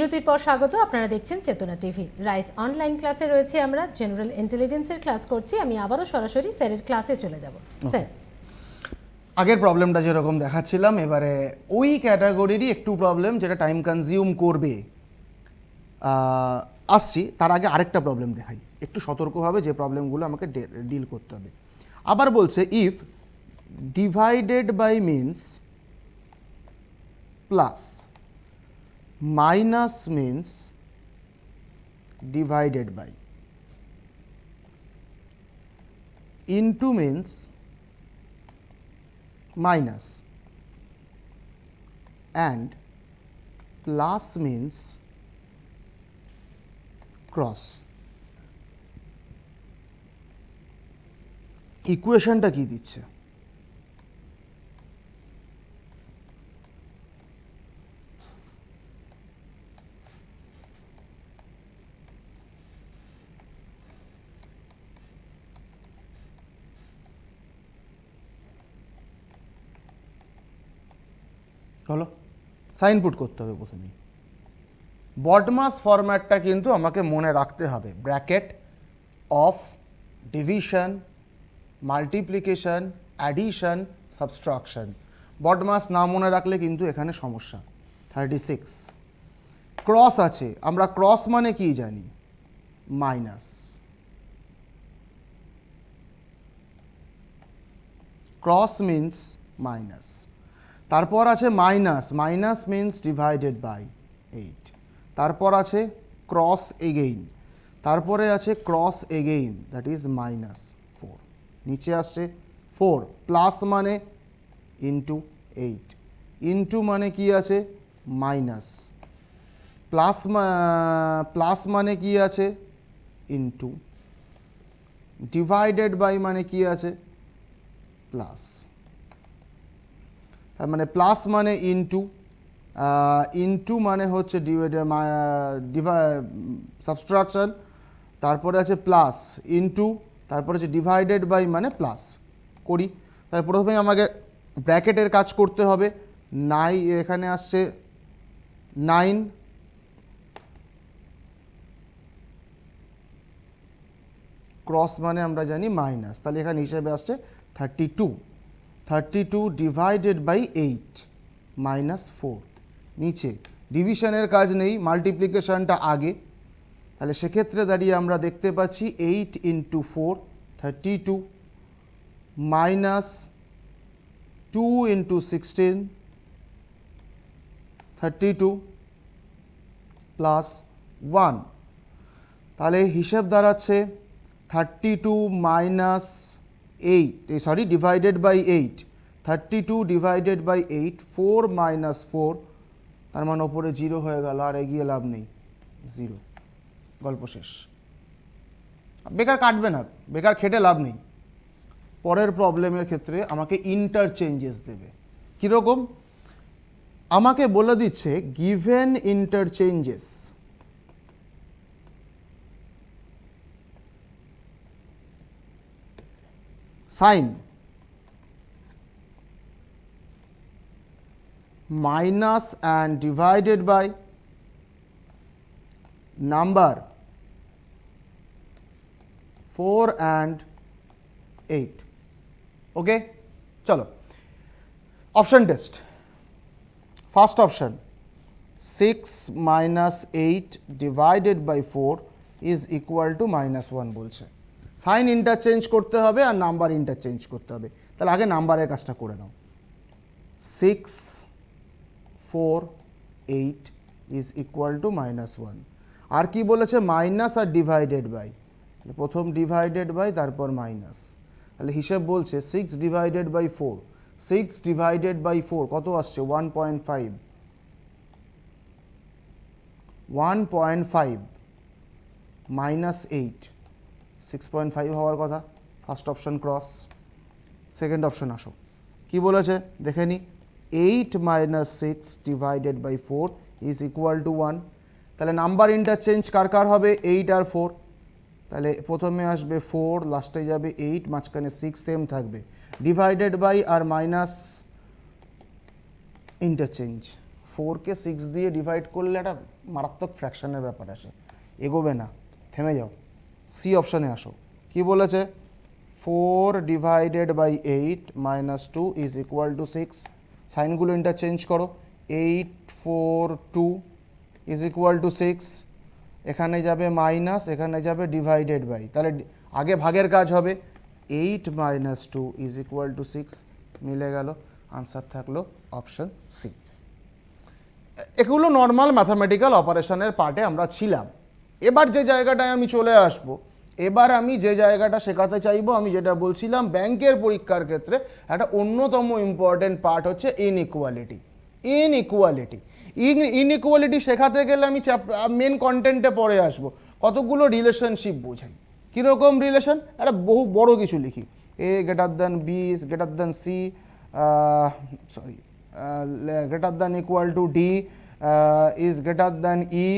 বিরতির পর স্বাগত। আপনারা দেখছেন চেতনা টিভি। রাইস অনলাইন ক্লাসে রয়েছে আমরা, জেনারেল ইন্টেলিজেন্সের ক্লাস করছি। আমি আবারও সরাসরি স্যারের ক্লাসে চলে যাব। স্যার, আগের প্রবলেমটা যেরকম দেখাচ্ছিলাম, এবারে ওই ক্যাটাগরিরই একটু প্রবলেম যেটা টাইম কনজিউম করবে আসছি। তার আগে আরেকটা প্রবলেম দেখাই, একটু সতর্কভাবে যে প্রবলেমগুলো আমাকে ডিল করতে হবে। আবার বলছে if divided by means plus minus means divided by into means minus and plus means cross. ইকুয়েশনটা কি দিচ্ছে? হলো, সাইন পুট করতে হবে প্রথমেই। বডমাস ফরম্যাটটা কিন্তু আমাকে মনে রাখতে হবে। Bracket of division, multiplication, addition, subtraction. BODMAS না মনে রাখলে কিন্তু এখানে সমস্যা। 36 ক্রস আছে, আমরা ক্রস মানে কি জানি? মাইনাস। Cross means minus. তারপর আছে minus, minus means divided by 8। তারপর আছে ক্রস এগেইন, তারপরে আছে cross again, that is minus 4। নিচে আসছে 4, প্লাস মানে ইন্টু 8, ইন্টু মানে কি আছে? মাইনাস। প্লাস মানে কি আছে? ইন্টু। ডিভাইডেড বাই মানে কি আছে? প্লাস। তার মানে প্লাস মানে ইনটু, ইনটু মানে হচ্ছে সাবস্ট্রাকশন, তারপরে আছে প্লাস, ইনটু, তারপরে হচ্ছে ডিভাইডেড বাই মানে প্লাস। করি, তার প্রথমে আমাকে ব্র্যাকেটের কাজ করতে হবে। এখানে আসছে 9, ক্রস মানে আমরা জানি মাইনাস, তাহলে এখানে হিসেবে আসছে 32। 32 ডিভাইডেড বাই 8 মাইনাস 4। নিচে ডিভিশনের কাজ নেই, মাল্টিপ্লিকেশনটা আগে, তাহলে সেক্ষেত্রে দাঁড়িয়ে আমরা দেখতে পাচ্ছি 8 ইন্টু 4 32 মাইনাস 2 ইন্টু 16 32 প্লাস 1। তাহলে হিসেব দাঁড়াচ্ছে 32 minus 8, sorry divided by 8, 32 divided by 8, 4 minus 4, তার মানে ওপরে 0 হয়ে গেল, আর এগিয়ে লাভ নেই, 0। গল্প শেষ। বেকার কাটবে না, বেকার খেটে লাভ নেই। পরের প্রবলেমের ক্ষেত্রে আমাকে ইন্টারচেঞ্জেস দেবে। কীরকম? আমাকে বলে দিচ্ছে given interchanges sign minus and divided by number 4 and 8. Okay, চলো option test. First option 6 minus 8 divided by 4 is equal to -1 বলছে। সাইন ইন্টারচেঞ্জ করতে হবে আর নাম্বার ইন্টারচেঞ্জ করতে হবে। তাহলে আগে নাম্বারের কাজটা করে নাও। 6 4 8 ইজ ইকুয়াল টু -1। আর কি বলেছে? মাইনাস আর ডিভাইডেড বাই। প্রথম ডিভাইডেড বাই, তারপর মাইনাস। তাহলে হিসেব বলছে 6 ডিভাইডেড বাই 4, 6 ডিভাইডেড বাই 4 কত আসছে? 1.5। 1.5 মাইনাস 8, 6.5 হওয়ার কথা। First option cross. Second option আসো, কি বলেছে দেখে নি। 8 minus 6 divided by 4 is equal to 1। তাহলে নাম্বার ইন্টারচেঞ্জ কার কার হবে? 8 আর 4। তাহলে প্রথমে আসবে 4, লাস্টে যাবে 8, মাঝখানে 6 সেম থাকবে। ডিভাইডেড বাই আর মাইনাস ইন্টারচেঞ্জ 4কে 6 দিয়ে ডিভাইড করলে একটা মারাত্মক ফ্র্যাকশনের ব্যাপার আসে, এগোবে না, থেমে যাও। সি অপশানে আসো, কি বলেছে? 4 divided by 8 minus 2 is equal to 6। সাইনগুলো ইন্টারচেঞ্জ করো, 8 4 2 ইজ ইকুয়াল টু 6। এখানে যাবে মাইনাস, এখানে যাবে ডিভাইডেড বাই, তাহলে আগে ভাগের কাজ হবে। 8 মাইনাস 2 ইজ ইকুয়াল টু 6, মিলে গেল, আনসার থাকলো অপশন সি। এগুলো নর্মাল ম্যাথামেটিক্যাল অপারেশনের পার্টে আমরা ছিলাম। এবার যে জায়গাটায় আমি চলে আসব, এবার আমি যে জায়গাটা শেখাতে চাইবো, আমি যেটা বলছিলাম ব্যাংকের পরীক্ষার ক্ষেত্রে একটা অন্যতম ইম্পর্টেন্ট পার্ট হচ্ছে ইনইকুয়ালিটি। ইনইকুয়ালিটি শেখাতে গেলে আমি মেন কন্টেন্টে পরে আসব, কতগুলো রিলেশনশিপ বোঝাই। কীরকম রিলেশন? একটা বহু বড় কিছু লিখি, A greater than B is greater than C, greater than equal to D is greater than E,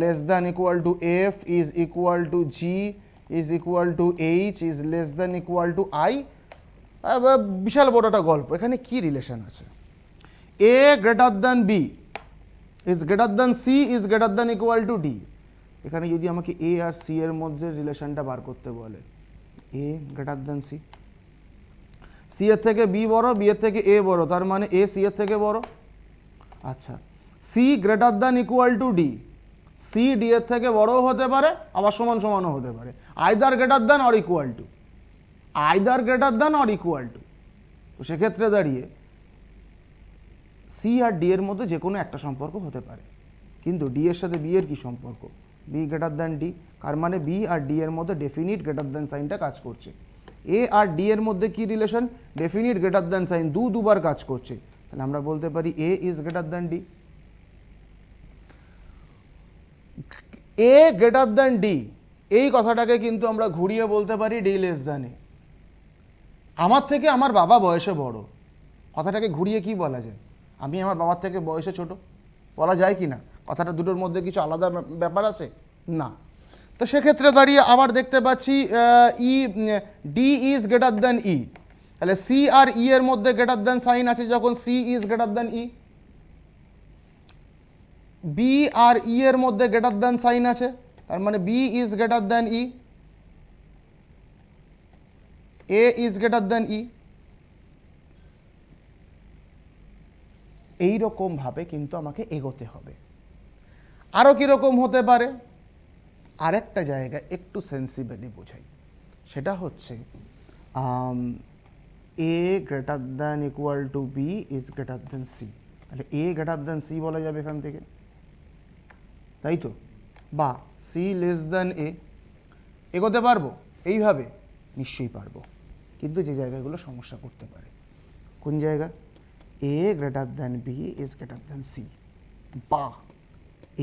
less than equal to F is equal to G is equal to H is less than equal to I। বিশাল বড় একটা গল্প। এখানে কি relation আছে? A greater than B is greater than C is greater than equal to D। এখানে যদি আমাকে A R C এর মধ্যে রিলেশনটা বার করতে বলে, A greater than C, C এর থেকে বি বড়, বি এর থেকে এ বড়, তার মানে এ সি এর থেকে বড়। আচ্ছা, C greater than equal to D, C D এর থেকে বড়ও হতে পারে, আবার সমান সমানও হতে পারে। Either greater than or equal two, either greater than or equal two. তো সেক্ষেত্রে দাঁড়িয়ে সি আর ডি এর মধ্যে যে কোনো একটা সম্পর্ক হতে পারে, কিন্তু ডি এর সাথে বি এর কী সম্পর্ক? বি গ্রেটার দ্যান ডি, তার মানে বি আর ডি এর মধ্যে ডেফিনিট গ্রেটার দ্যান সাইনটা কাজ করছে। এ আর ডি এর মধ্যে কি relation? Definite greater than sign দুবার কাজ করছে, তাহলে আমরা বলতে পারি A is greater than D. A greater than D, এই কথাটাকে কিন্তু আমরা ঘুরিয়ে বলতে পারি ডি লেস দ্যান এ। আমার থেকে আমার বাবা বয়সে বড়, কথাটাকে ঘুরিয়ে কি বলা যায়? আমি আমার বাবার থেকে বয়সে ছোট, বলা যায় কি না? কথাটা দুটোর মধ্যে কিছু আলাদা ব্যাপার আছে না। তো সেক্ষেত্রে দাঁড়িয়ে আবার দেখতে পাচ্ছি E D is greater than E, তাহলে সি আর ই এর মধ্যে গ্রেটার দ্যান সাইন আছে যখন C is greater than E. B আর ই এর মধ্যে গ্রেটার দ্যান সাইন আছে, তার মানে B is greater than E, A is greater than E. এইরকমভাবে কিন্তু আমাকে এগোতে হবে। আরও কীরকম হতে পারে? আরেকটা জায়গা একটু সেন্সিবলি বোঝাই, সেটা হচ্ছে A greater than equal to B is greater than C, তাহলে এ গ্রেটার দ্যান সি বলা যাবে এখান থেকে, তাই তো? বা সি লেস দ্যান এ। এগোতে পারবো এইভাবে? নিশ্চয়ই পারবো, কিন্তু যে জায়গাগুলো সমস্যা করতে পারে, কোন জায়গা? A greater than B is greater than C, বা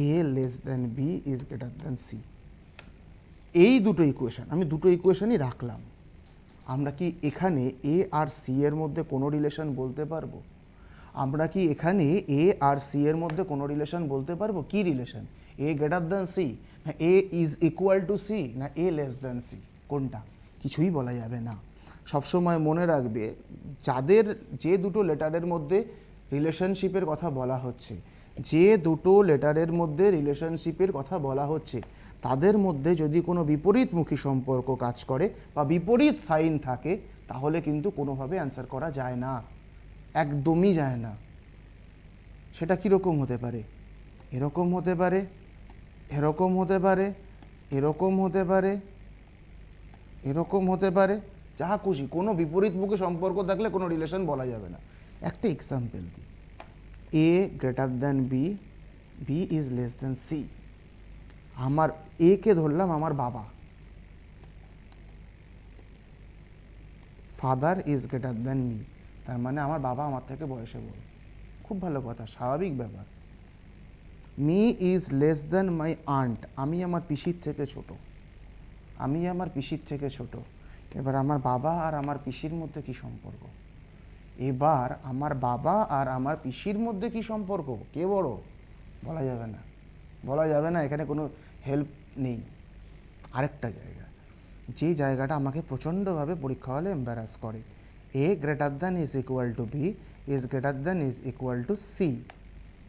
A less than B is greater than C. এই দুটো ইকুয়েশন, আমি দুটো ইকুয়েশনই রাখলাম। আমরা কি এখানে এ আর সি এর মধ্যে কোনো রিলেশন বলতে পারবো? আমরা কি এখানে এ আর সি এর মধ্যে কোনো রিলেশন বলতে পারবো? কি রিলেশন? এ গ্রেটার দ্যান সি, না এ ইজ ইকুয়াল টু সি, না এ লেস দ্যান সি? কোনটা? কিছুই বলা যাবে না। সবসময় মনে রাখবে, যাদের যে দুটো লেটারের মধ্যে রিলেশনশিপের কথা বলা হচ্ছে, যে দুটো লেটারের মধ্যে রিলেশনশিপের কথা বলা হচ্ছে, তাদের মধ্যে যদি কোনো বিপরীতমুখী সম্পর্ক কাজ করে বা বিপরীত সাইন থাকে, তাহলে কিন্তু কোনোভাবে অ্যান্সার করা যায় না, একদমই যায় না। সেটা কীরকম হতে পারে? এরকম হতে পারে, এরকম হতে পারে, এরকম হতে পারে, এরকম হতে পারে, যাহা খুশি। কোনো বিপরীতমুখী সম্পর্ক থাকলে কোনো রিলেশন বলা যাবে না। একটা এক্সাম্পল দিই, A greater than B, B is less than C. আমার এ কে ধরলাম আমার বাবা, father is greater than me, তার মানে আমার বাবা আমার থেকে বয়সে বড়। খুব ভালো কথা, স্বাভাবিক ব্যাপার। Me is less than my aunt, আমি আমার পিসির থেকে ছোট, আমি আমার পিসির থেকে ছোট। এবার আমার বাবা আর আমার পিসির মধ্যে কি সম্পর্ক? এবার আমার বাবা আর আমার পিসির মধ্যে কি সম্পর্ক? কে বড়? বলা যাবে না, বলা যাবে না, এখানে কোনো হেল্প নেই। আরেকটা জায়গা, যে জায়গাটা আমাকে প্রচণ্ডভাবে পরীক্ষা হলে এম্বারাস করে, A greater than is equal to B is greater than is equal to C.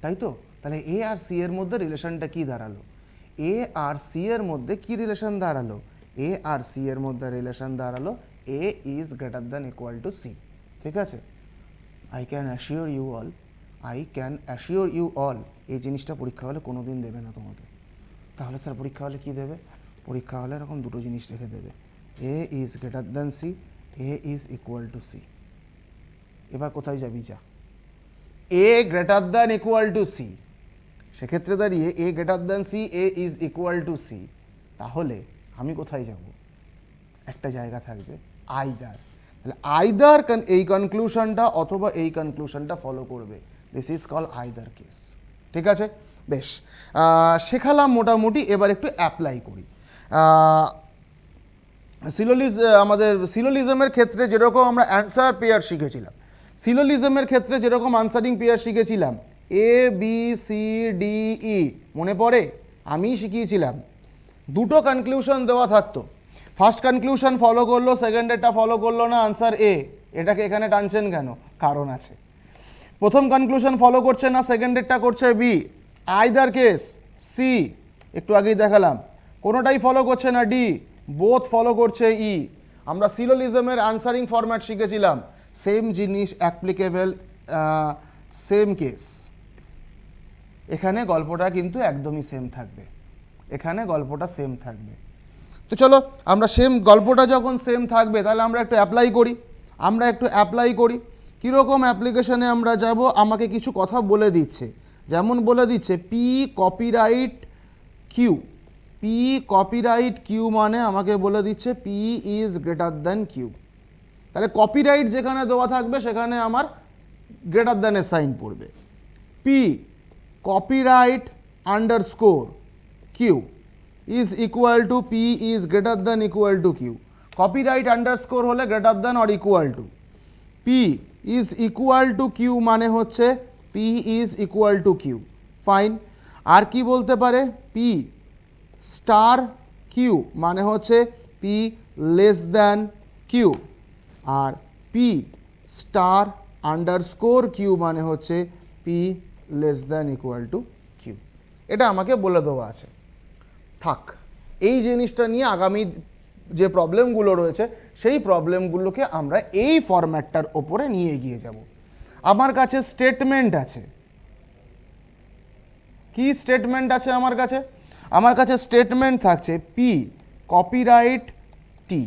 তাই তো? তাহলে এ আর সি এর মধ্যে রিলেশনটা কি দাঁড়ালো? এ আর সি এর মধ্যে কি রিলেশন দাঁড়ালো? এ আর সি এর মধ্যে রিলেশন দাঁড়ালো A is greater than equal to C. ঠিক আছে? I can assure you all এই জিনিসটা পরীক্ষা হলে কোনো দিন দেবে না তোমাকে। তাহলে স্যার পরীক্ষা হলে কি দেবে? পরীক্ষা হলে এরকম দুটো জিনিস রেখে দেবে, A is greater than C, A is equal to C. এবার কোথায় যাবি যা? A greater than equal to C, সেক্ষেত্রে দাঁড়িয়ে A greater than C, A is equal to C, তাহলে আমি কোথায় যাব? একটা জায়গা থাকবে আইদার। তাহলে আইদার এই কনক্লুশনটা অথবা এই কনক্লুশনটা ফলো করবে, this is call either case. ঠিক আছে, বেশ শেখালাম মোটামুটি। এবার একটু অ্যাপ্লাই করি। আমাদের সিলোলিজমের ক্ষেত্রে যেরকম আমরা অ্যান্সার পেয়ার শিখেছিলাম, সিলোলিজমের ক্ষেত্রে যেরকম আনসারিং পেয়ার শিখেছিলাম A B C D E, মনে পড়ে? আমিই শিখিয়েছিলাম। দুটো কনক্লুশন দেওয়া থাকতো, ফার্স্ট কনক্লুশন ফলো করলো, সেকেন্ডেরটা ফলো করলো না, আনসার এ। এটাকে এখানে টানছেন কেন? কারণ আছে। প্রথম কনক্লুশন ফলো করছে না, সেকেন্ডেরটা করছে বি, আইদার কেস সি, একটু আগেই দেখালাম। কোনোটাই ফলো করছে না ডি, বোথ ফলো করছে ই। আমরা সিলোলিজমের আনসারিং ফরম্যাট শিখেছিলাম, সেম জিনিস অ্যাপ্লিকেবল, সেম কেস। এখানে গল্পটা কিন্তু একদমই সেম থাকবে, এখানে গল্পটা সেম থাকবে। তো চলো আমরা সেম গল্পটা যখন সেম থাকবে তাহলে আমরা একটু অ্যাপ্লাই করি। কীরকম অ্যাপ্লিকেশনে আমরা যাব? আমাকে কিছু কথা বলে দিচ্ছে, যেমন বলে দিচ্ছে পি কপিরাইট কিউ, মানে আমাকে বলে দিচ্ছে P is greater than Q. তাহলে কপিরাইট যেখানে দেওয়া থাকবে সেখানে আমার গ্রেটার দ্যানের সাইন পড়বে। P copyright underscore Q is equal to P is greater than equal to Q. Copyright underscore হলে greater than or equal to. P is equal to Q মানে হচ্ছে P is equal to Q, fine. আর কি বলতে পারে? P star Q মানে হচ্ছে P less than Q, আর পি স্টার আন্ডারস্কোর কিউ মানে হচ্ছে P less than equal to Q. এটা আমাকে বলে দেওয়া আছে। থাক, এই জিনিসটা নিয়ে আগামী যে প্রবলেমগুলো রয়েছে সেই প্রবলেমগুলোকে আমরা এই ফরম্যাটটার ওপরে নিয়ে এগিয়ে যাব। আমার কাছে স্টেটমেন্ট আছে। কি স্টেটমেন্ট আছে আমার কাছে? আমার কাছে স্টেটমেন্ট থাকছে পি কপিরাইট টি,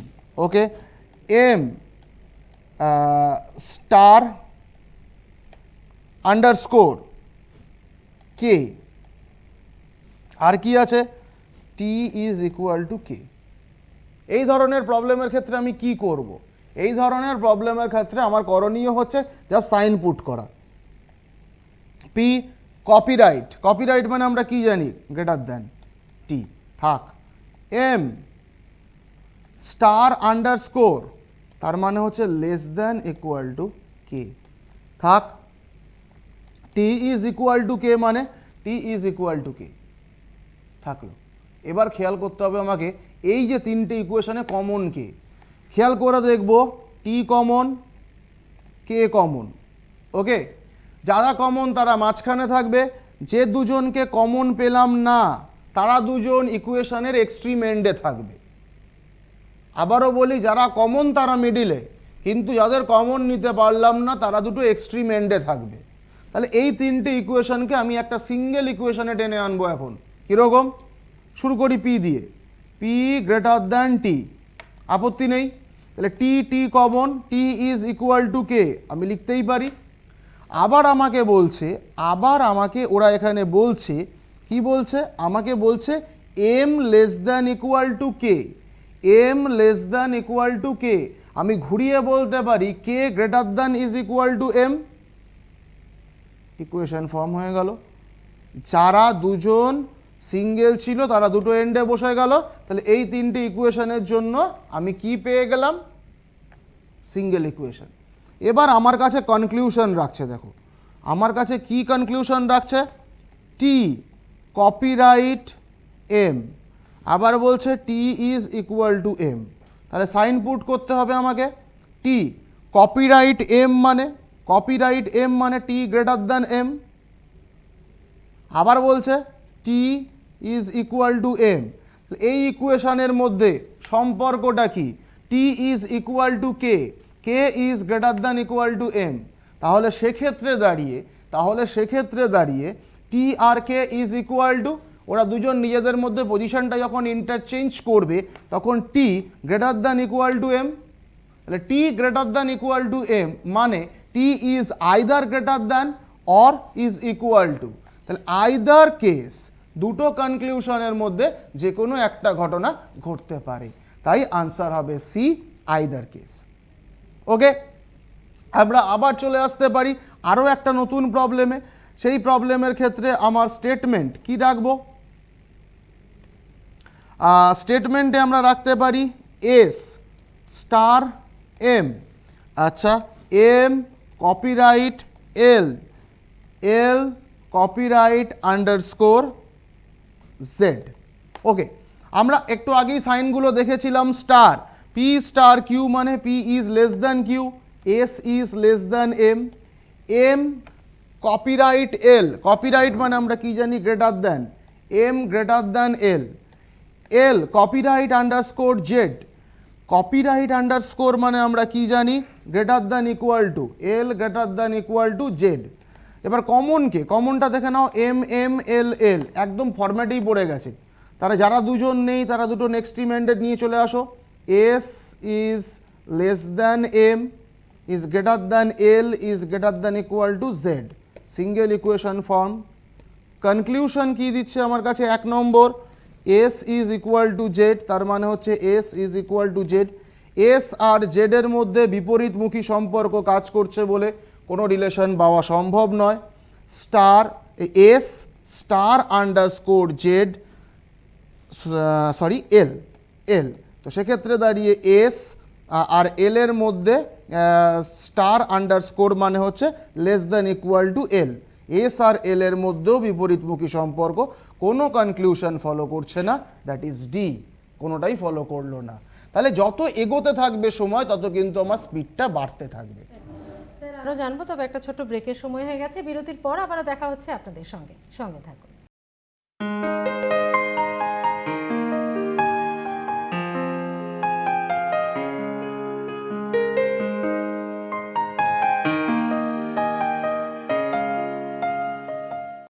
ওকে, এম স্টার আন্ডারস্কোর কে, আর কি আছে? টি ইজ ইকুয়াল টু কে। এই ধরনের প্রবলেমের ক্ষেত্রে আমি কি করব? এই ধরনের প্রবলেমের ক্ষেত্রে আমার করণীয় হচ্ছে জাস্ট সাইন পুট করা। পি কপিরাইট মানে আমরা কি জানি? গ্রেটার দ্যান টি, থাক। এম স্টার আন্ডারস্কোর, তার মানে হচ্ছে লেস দ্যান ইকুয়াল টু কে, থাক। টি ইজ ইকুয়াল টু কে মানে টি ইজ ইকুয়াল টু কে, থাকলো। এবার খেয়াল করতে হবে আমাকে এই যে তিনটে ইকুয়েশনে কমন কে, খেয়াল করে দেখব টি কমন, কে কমন, ওকে। যারা কমন তারা মাঝখানে থাকবে, যে দুজনকে কমন পেলাম না তারা দুজন ইকুয়েশনের এক্সট্রিম এন্ডে থাকবে। আবারও বলি, যারা কমন তারা মিডিলে, কিন্তু যাদের কমন নিতে পারলাম না তারা দুটো এক্সট্রিম এন্ডে থাকবে। তাহলে এই তিনটে ইকুয়েশনকে আমি একটা সিঙ্গেল ইকুয়েশনে টেনে আনবো এখন। কীরকম? শুরু করি পি দিয়ে, পি গ্রেটার দ্যান টি, আপত্তি নেই। তাহলে T common, T is equal to K আমি লিখতেই পারি। আবার আমাকে ওরা এখানে বলছে, কি বলছে? আমাকে বলছে M less than equal to K, M less than equal to K. আমি ঘুরিয়ে বলতে পারি K greater than is equal to M, equation form হয়ে গেল। যারা দুজন সিঙ্গেল ছিল তারা দুটো এন্ডে বসে গেল। তাহলে এই তিনটে ইকুয়েশনের জন্য আমি কি পেয়ে গেলাম? Single equation. এবার আমার কাছে কনক্লুশন রাখছে, দেখো আমার কাছে কি কনক্লুশন রাখছে? টি কপিরাইট এম, আবার বলছে T is equal to M. তাহলে সাইন পুট করতে হবে আমাকে। টি কপিরাইট এম মানে টি গ্রেটার দ্যান এম, আবার বলছে T is equal to M, এই ইকুয়েশনের মধ্যে সম্পর্কটা কি? T is equal to K, K is greater than equal to M. তাহলে সেক্ষেত্রে দাঁড়িয়ে টি আর কে ইজ ইকুয়াল টু, ওরা দুজন নিজেদের মধ্যে পজিশনটা যখন ইন্টারচেঞ্জ করবে তখন T greater than equal to M. তাহলে T greater than equal to M মানে T is either greater than or is equal to. তাহলে আইদার কেস, দুটো কনক্লুশনের মধ্যে যে কোনো একটা ঘটনা ঘটতে পারে, তাই আনসার হবে সি, আইদার কেস। ওকে, আমরা আবার চলে আসতে পারি আরও একটা নতুন প্রবলেমে। সেই প্রবলেমের ক্ষেত্রে আমার স্টেটমেন্ট কি রাখবো? স্টেটমেন্টে আমরা রাখতে পারি এস স্টার এম, আচ্ছা M copyright L, L copyright underscore Z. Okay, আমরা একটু আগেই সাইনগুলো দেখেছিলাম। স্টার, পি স্টার কিউ মানে P is less than Q, S is less than M, M copyright L, copyright মানে আমরা কি জানি? Greater than, M greater than L, L copyright underscore Z, copyright underscore মানে আমরা কি জানি? Greater than equal to, L greater than equal to Z. এবার কমনকে, কমনটা দেখে নাও, এম এম এল এল, একদম ফরম্যাটেই পড়ে গেছে। তারা যারা দুজন নেই তারা দুটো নেক্সট ইমেন্ডেড নিয়ে চলে আসো। S is less than M is greater than L is greater than equal to Z, single equation form. Conclusion কি দিচ্ছে আমার কাছে? 1 number, S is equal to Z, তার মানে হচ্ছে S is equal to Z. S আর জেডের মধ্যে বিপরীতমুখী সম্পর্ক কাজ করছে বলে কোনো রিলেশন পাওয়া সম্ভব নয়। Star S star underscore Z, sorry L, L, তো সেক্ষেত্রে দাঁড়িয়ে এস আর এল এর মধ্যে স্টার আন্ডারস্কোর মানে হচ্ছে less than equal to L. S আর এল এর মধ্যেও বিপরীতমুখী সম্পর্ক, কোনো কনক্লুশন ফলো করছে না, দ্যাট ইজ ডি, কোনোটাই ফলো করলো না। তাহলে যত এগোতে থাকবে সময় তত কিন্তু আমার স্পিডটা বাড়তে থাকবে। স্যার আরও জানবো, তবে একটা ছোট ব্রেকের সময় হয়ে গেছে। বিরতির পর আবার দেখা হচ্ছে আপনাদের সঙ্গে, সঙ্গে থাকুন।